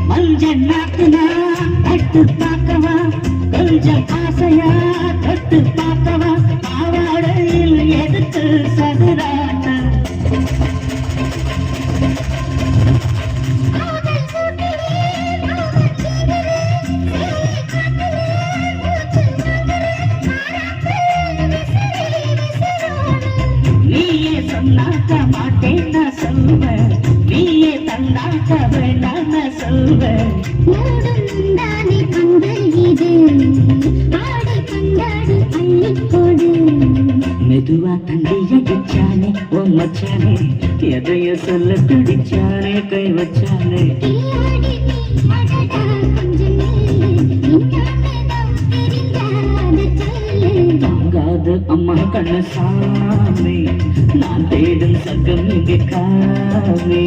மஞ்சள் தட்டு பார்க்கவா கொஞ்சம் ஆசையா தொட்டு பார்க்கவா பாவாடையில் எடுத்து சதுராட்ட நீயே சொன்னாக்க மாட்டேன்னா சொல்வேன் நீயே தந்தாக்க வேண்டாம் சொல்வேன் மெதுவா தண்டி அடிச்சானே ஓ மச்சானே எதைய சொல்ல துடிச்சானே கை வச்சானே தாங்காத அம்மா கண்ணசாமி நான் தேடும் சகம் இங்கே காமே